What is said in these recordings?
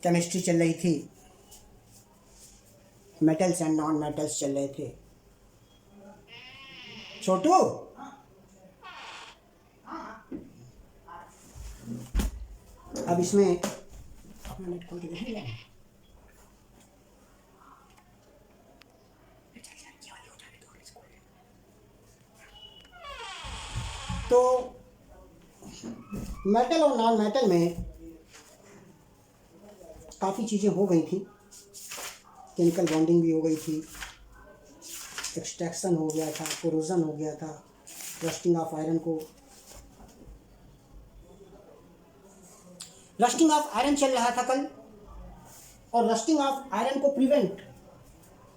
Chemistry चल रही थी, मेटल्स एंड नॉन मेटल्स चल रहे थे। छोटू, अब इसमें अपना नेट खोल के देखिए। तो मेटल और नॉन मेटल में काफ़ी चीज़ें हो गई थी। केमिकल बॉन्डिंग भी हो गई थी, एक्सट्रैक्शन हो गया था, कोरोजन हो गया था, rusting of iron rusting of iron चल रहा था कल। और रस्टिंग ऑफ आयरन को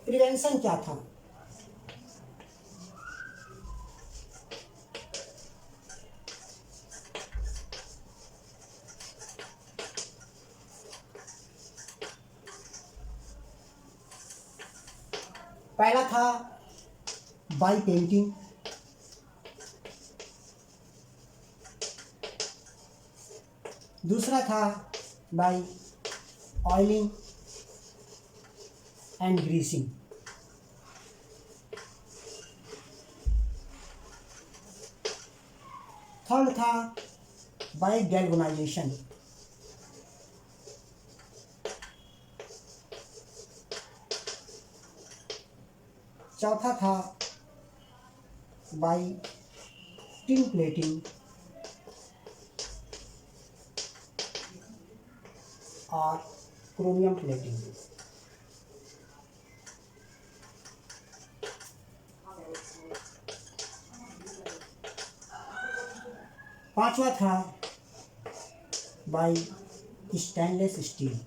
प्रिवेंशन क्या था? पहला था बाई पेंटिंग, दूसरा था by oiling and greasing, third था बाई गैल्वेनाइजेशन, चौथा था बाई टिन प्लेटिंग और क्रोमियम प्लेटिंग। पांचवा था बाई स्टेनलेस स्टील।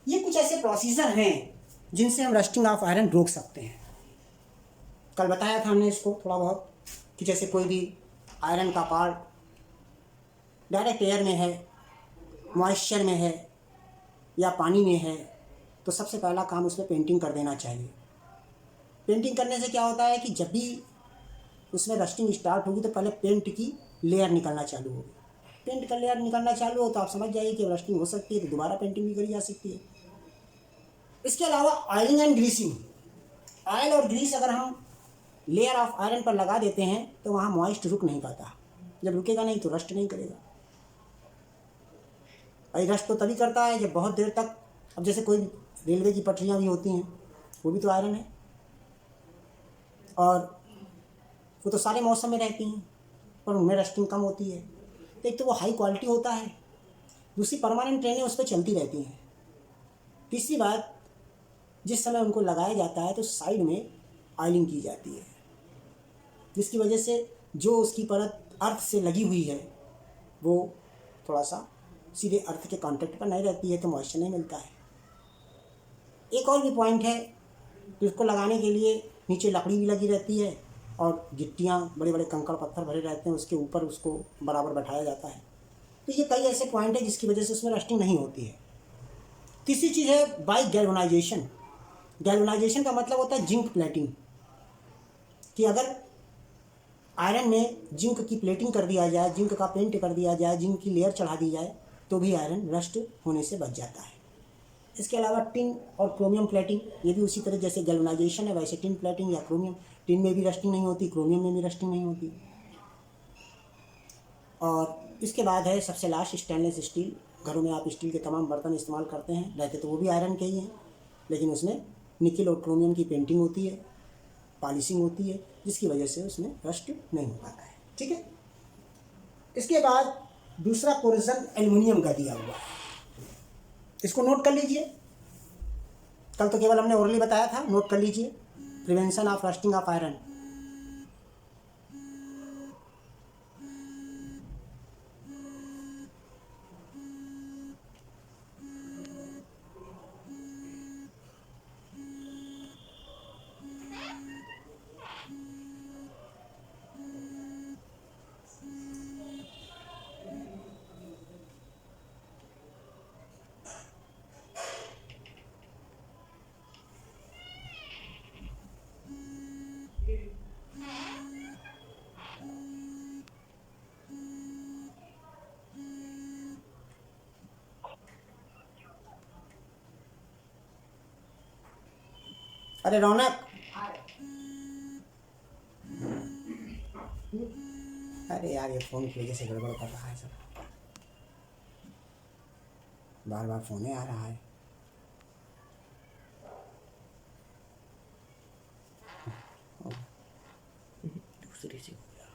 ये कुछ ऐसे प्रोसीजर हैं जिनसे हम रस्टिंग ऑफ आयरन रोक सकते हैं। कल बताया था हमने इसको थोड़ा बहुत कि जैसे कोई भी आयरन का पार्ट डायरेक्ट एयर में है, मॉइस्चर में है या पानी में है, तो सबसे पहला काम उसमें पेंटिंग कर देना चाहिए। पेंटिंग करने से क्या होता है कि जब भी उसमें रस्टिंग स्टार्ट होगी तो पहले पेंट की लेयर निकलना चालू होगी। पेंट का लेयर निकलना चालू हो तो आप समझ जाइए कि रस्टिंग हो सकती है, तो दोबारा पेंटिंग भी करी जा सकती है। इसके अलावा ऑयलिंग एंड ग्रीसिंग, ऑयल और ग्रीस अगर हम लेयर ऑफ आयरन पर लगा देते हैं तो वहाँ मॉइस्ट रुक नहीं पाता। जब रुकेगा नहीं तो रस्ट नहीं करेगा। और रस्ट तो तभी करता है जब बहुत देर तक, अब जैसे कोई रेलवे की पटरियाँ भी होती हैं, वो भी तो आयरन है और वो तो सारे मौसम में रहती हैं, पर उनमें रस्टिंग कम होती है। तो एक तो वो हाई क्वालिटी होता है, दूसरी परमानेंट ट्रेनें उस पर चलती रहती हैं। तीसरी बात, जिस समय उनको लगाया जाता है तो साइड में ऑयलिंग की जाती है, जिसकी वजह से जो उसकी परत अर्थ से लगी हुई है वो थोड़ा सा सीधे अर्थ के कांटेक्ट पर नहीं रहती है, तो मॉइस्चर नहीं मिलता है। एक और भी पॉइंट है कि उसको लगाने के लिए नीचे लकड़ी भी लगी रहती है और गिट्टियाँ, बड़े बड़े कंकड़ पत्थर भरे रहते हैं, उसके ऊपर उसको बराबर बैठाया जाता है। तो ये कई ऐसे पॉइंट है जिसकी वजह से उसमें रस्टिंग नहीं होती है। तीसरी चीज़ है बाई गैल्वेनाइजेशन। गैल्वेनाइजेशन का मतलब होता है जिंक प्लेटिंग, कि अगर आयरन में जिंक की प्लेटिंग कर दिया जाए, जिंक का पेंट कर दिया जाए, जिंक की लेयर चढ़ा दी जाए, तो भी आयरन रस्ट होने से बच जाता है। इसके अलावा टिन और क्रोमियम प्लेटिंग, ये भी उसी तरह जैसे गैल्वेनाइजेशन है वैसे टिन प्लेटिंग या क्रोमियम। टिन में भी रस्टिंग नहीं होती, क्रोमियम में भी रस्टिंग नहीं होती। और इसके बाद है सबसे लास्ट स्टेनलेस स्टील। घरों में आप स्टील के तमाम बर्तन इस्तेमाल करते हैं, रहते तो वो भी आयरन के ही हैं, लेकिन उसमें निकल और क्रोमियम की पेंटिंग होती है, पॉलिशिंग होती है, जिसकी वजह से उसमें रस्ट नहीं हो पाता है। ठीक है। इसके बाद दूसरा कोरोजन एल्युमिनियम का दिया हुआ है, इसको नोट कर लीजिए। कल तो केवल हमने ओरली बताया था, नोट कर लीजिए। Prevention of rusting of iron. अरे रौनक, अरे यार ये फ़ोन की वजह से गड़बड़ कर रहा है सब, बार बार फ़ोन आ रहा है। दूसरे से हो गया।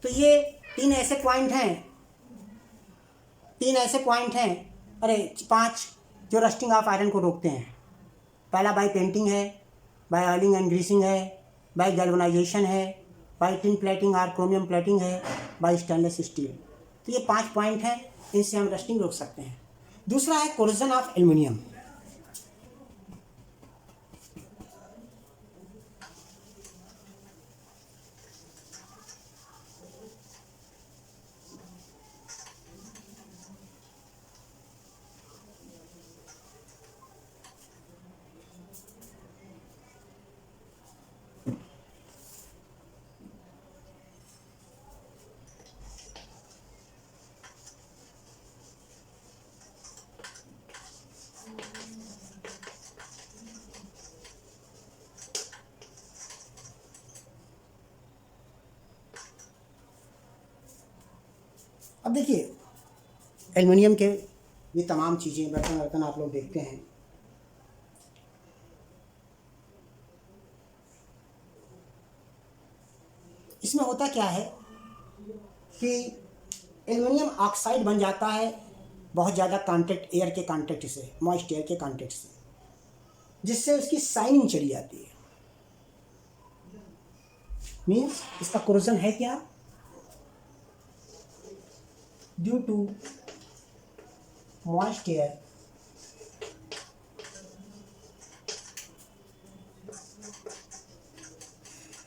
तो ये तीन ऐसे पॉइंट हैं, अरे 5 जो रस्टिंग ऑफ आयरन को रोकते हैं। पहला बाय पेंटिंग है, बाय ऑयलिंग एंड ग्रीसिंग है, बाय गैल्वनाइजेशन है, बाय टिन प्लेटिंग और क्रोमियम प्लेटिंग है, बाय स्टेनलेस स्टील। तो ये 5 पॉइंट हैं, इनसे हम रस्टिंग रोक सकते हैं। दूसरा है कोरोजन ऑफ एल्युमिनियम। अब देखिए एल्युमिनियम के ये तमाम चीज़ें, बर्तन आप लोग देखते हैं, इसमें होता क्या है कि एल्युमिनियम ऑक्साइड बन जाता है बहुत ज़्यादा कांटेक्ट, एयर के कांटेक्ट से, मॉइस्ट एयर के कांटेक्ट से, जिससे उसकी शाइनिंग चली जाती है। मीन्स इसका कोरोजन है क्या? Due to moist air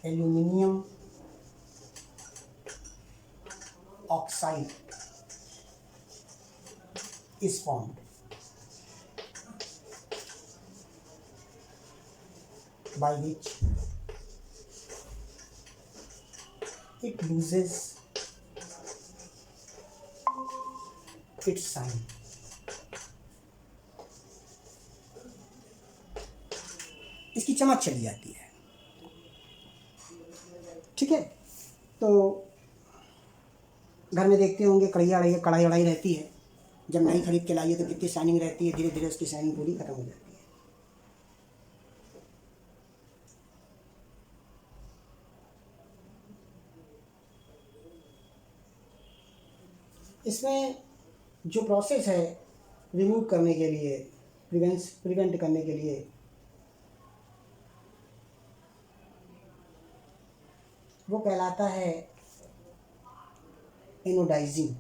aluminium oxide is formed by which it loses its sign. इसकी चमक चली जाती है। ठीक है, तो घर में देखते होंगे कढ़ाई वढ़ाई रहती है, जब नई खरीद के लाइए तो कितनी शाइनिंग रहती है, धीरे धीरे उसकी शाइनिंग पूरी खत्म हो जाती है। इसमें जो प्रोसेस है रिमूव करने के लिए, प्रिवेंट करने के लिए, वो कहलाता है anodizing.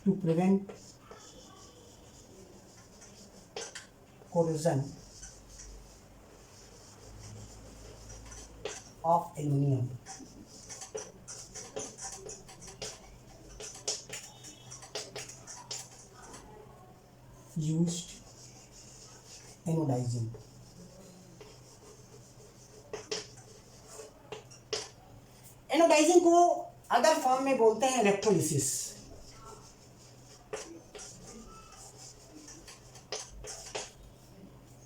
To prevent corrosion of aluminum used anodizing. Anodizing को अदर फॉर्म में बोलते हैं इलेक्ट्रोलिसिस।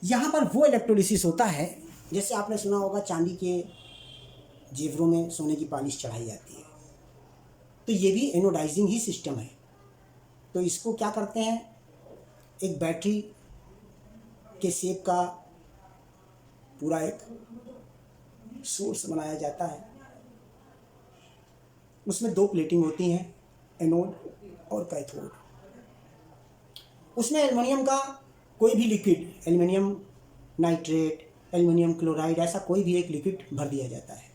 यहाँ पर वो इलेक्ट्रोलिसिस होता है, जैसे आपने सुना होगा चांदी के जेवरों में सोने की पॉलिश चढ़ाई जाती है, तो ये भी एनोडाइजिंग ही सिस्टम है। तो इसको क्या करते हैं, एक बैटरी के शेप का पूरा एक सोर्स बनाया जाता है, उसमें 2 प्लेटिंग होती हैं, एनोड और कैथोड। उसमें एल्युमिनियम का कोई भी liquid, aluminium nitrate, aluminium chloride, ऐसा कोई भी एक लिक्विड भर दिया जाता है,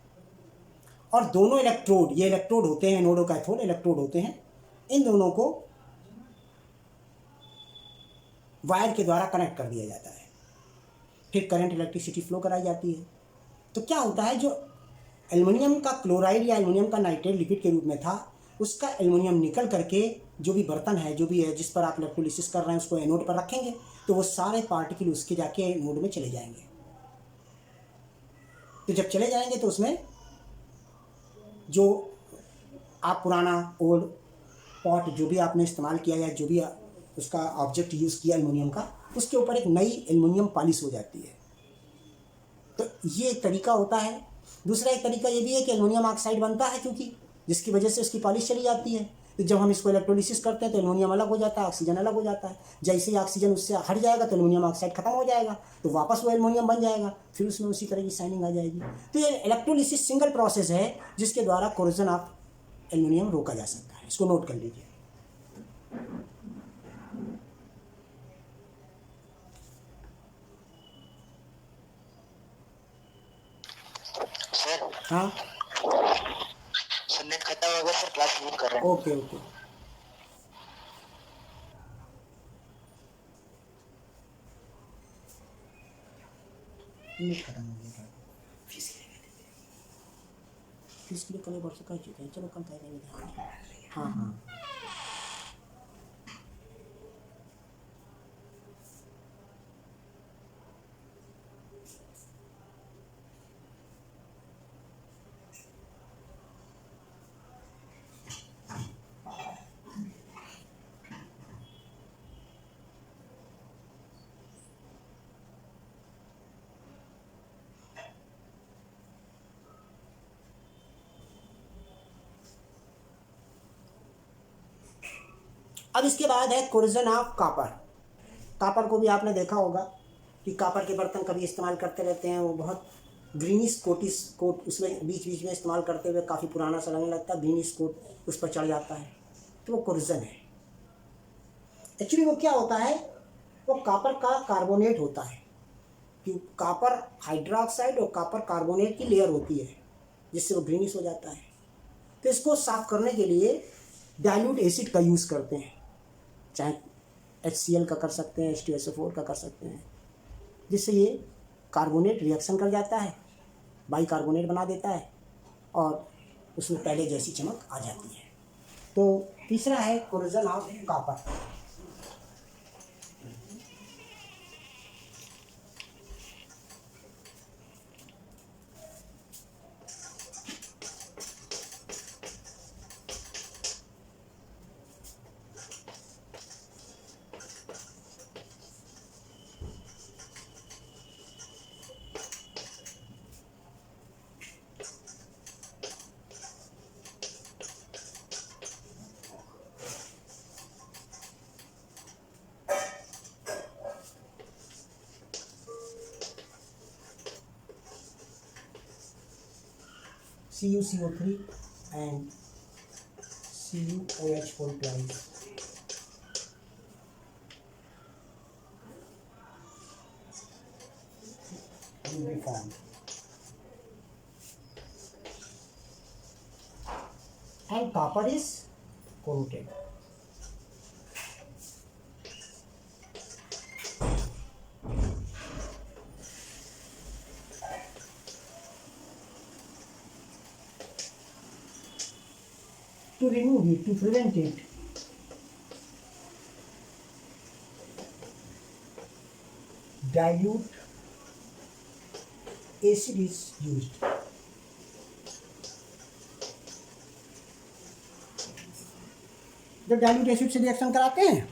और दोनों इलेक्ट्रोड, ये इलेक्ट्रोड होते हैं, एनोड और कैथोड इलेक्ट्रोड होते हैं, इन दोनों को वायर के द्वारा कनेक्ट कर दिया जाता है, फिर करंट इलेक्ट्रिसिटी फ्लो कराई जाती है। तो क्या होता है, जो एल्युमिनियम का क्लोराइड या एल्युमिनियम का नाइट्रेट लिक्विड के रूप में था, उसका एल्युमिनियम निकल करके जो भी बर्तन है, जो भी है जिस पर आप इलेक्ट्रोलिसिस कर रहे हैं, उसको एनोड पर रखेंगे तो वो सारे पार्टिकल उसके जाके नोड में चले जाएंगे। तो जब चले जाएंगे तो उसमें जो आप पुराना ओल्ड पॉट जो भी आपने इस्तेमाल किया या जो भी उसका ऑब्जेक्ट यूज़ किया एल्युमिनियम का, उसके ऊपर एक नई एल्युमिनियम पॉलिश हो जाती है। तो ये एक तरीका होता है। दूसरा एक तरीका ये भी है कि एल्युमिनियम ऑक्साइड बनता है, क्योंकि जिसकी वजह से उसकी पॉलिश चली जाती है। तो जब हम इसको इलेक्ट्रोलिसिस करते हैं तो एल्युमिनियम अलग हो जाता है, ऑक्सीजन अलग हो जाता है। जैसे ही ऑक्सीजन उससे हट जाएगा तो एल्युमिनियम ऑक्साइड खत्म हो जाएगा, तो वापस वो एल्युमिनियम बन जाएगा, फिर उसमें उसी तरह की शाइनिंग आ जाएगी। तो ये इलेक्ट्रोलिसिस सिंगल प्रोसेस है जिसके द्वारा कोरोजन ऑफ एल्युमिनियम रोका जा सकता है। इसको नोट कर लीजिए। सर हाँ, सर नेट खत्म हो गया सर, क्लास शुरू कर रहे हैं। Okay okay. नेट खत्म हो गया। फीस के लिए कल वर्ष कह चुके हैं, चलो कल कह देंगे। हाँ हाँ। अब इसके बाद है कोरोजन ऑफ कॉपर। कॉपर को भी आपने देखा होगा कि कॉपर के बर्तन कभी इस्तेमाल करते रहते हैं, वो बहुत ग्रीनिश कोट उसमें बीच बीच में इस्तेमाल करते हुए काफ़ी पुराना सा लगने लगता है, ग्रीनिश कोट उस पर चढ़ जाता है, तो वो कोरोजन है। एक्चुअली वो क्या होता है, वो कॉपर का कार्बोनेट होता है, कि कॉपर हाइड्रोक्साइड और कॉपर कार्बोनेट की लेयर होती है जिससे वो ग्रीनिश हो जाता है। तो इसको साफ करने के लिए डाइल्यूट एसिड का यूज़ करते हैं, चाहे HCl का कर सकते हैं, H2SO4 का कर सकते हैं, जिससे ये कार्बोनेट रिएक्शन कर जाता है, बाई कार्बोनेट बना देता है और उसमें पहले जैसी चमक आ जाती है। तो तीसरा है corrosion of copper. CuCO3 and CuOH4 twice. Will be formed. And copper is corroded. To remove it, to prevent it, dilute acid is used. जब डाइल्यूट एसिड से रिएक्शन कराते हैं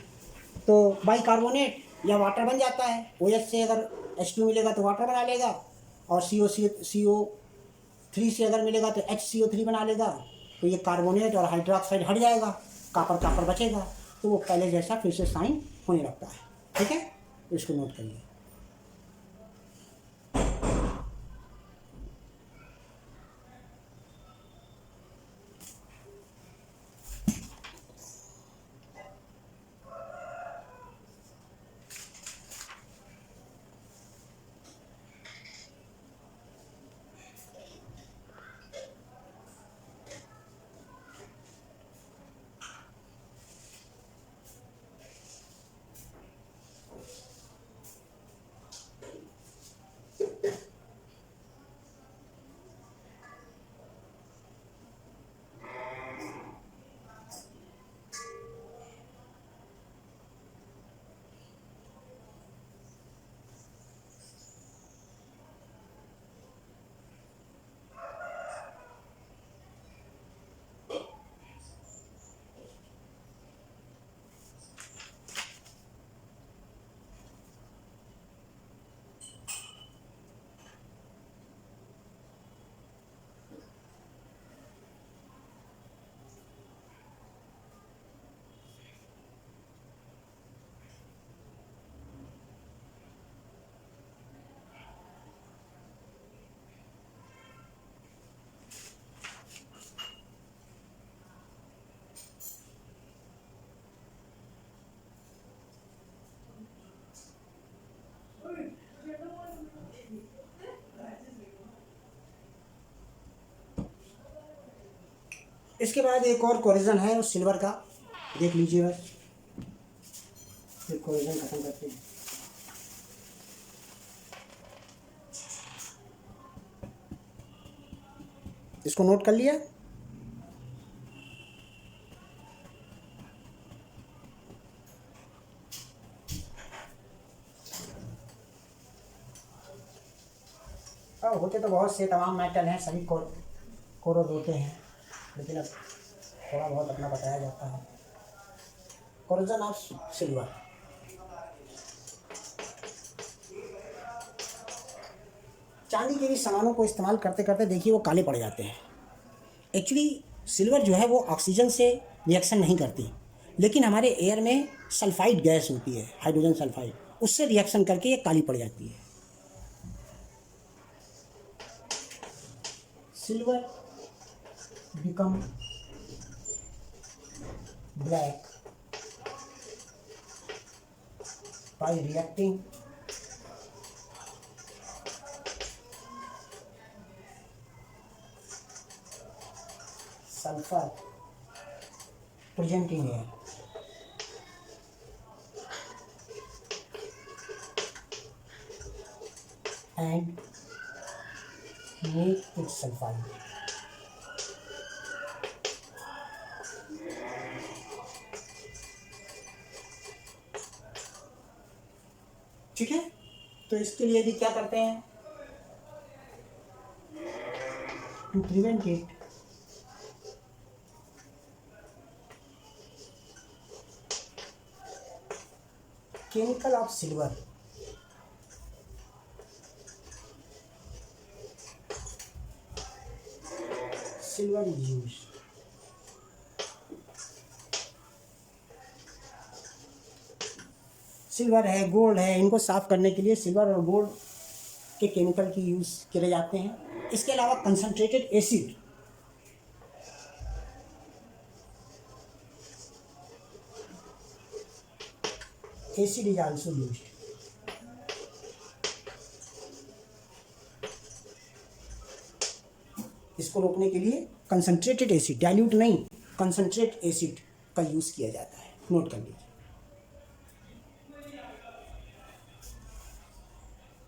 तो बाइकार्बोनेट या वाटर बन जाता है। OH से अगर H2 मिलेगा तो वाटर बना लेगा, और CO3 से अगर मिलेगा तो HCO3 बना लेगा। तो ये कार्बोनेट और हाइड्रोक्साइड हट जाएगा, कॉपर बचेगा, तो वो पहले जैसा फिर से साइन होने लगता है। ठीक है, तो इसको नोट करिए। इसके बाद एक और कोरिजन है उस सिल्वर का, देख लीजिए बस। फिर कोरिजन खत्म करते हैं। इसको नोट कर लिया। अब होते तो बहुत से तमाम मेटल हैं, सभी कोरोड होते हैं, लेकिन अब थोड़ा बहुत अपना बताया जाता है। Corrosion of silver. चांदी के भी सामानों को इस्तेमाल करते करते देखिए वो काले पड़ जाते हैं। एक्चुअली सिल्वर जो है वो ऑक्सीजन से रिएक्शन नहीं करती, लेकिन हमारे एयर में सल्फाइड गैस होती है, हाइड्रोजन सल्फाइड, उससे रिएक्शन करके ये काली पड़ जाती है। Silver become black bye reacting sulfur present in air and make it sulfide. ठीक है, तो इसके लिए भी क्या करते हैं, to prevent it chemical of silver is used silver है, गोल्ड है, इनको साफ करने के लिए सिल्वर और गोल्ड के केमिकल की यूज़ किए जाते हैं। इसके अलावा concentrated acid, acid is also used. इसको रोकने के लिए कंसंट्रेटेड एसिड, डाइल्यूट नहीं, कंसंट्रेट एसिड का यूज़ किया जाता है, नोट कर लीजिए।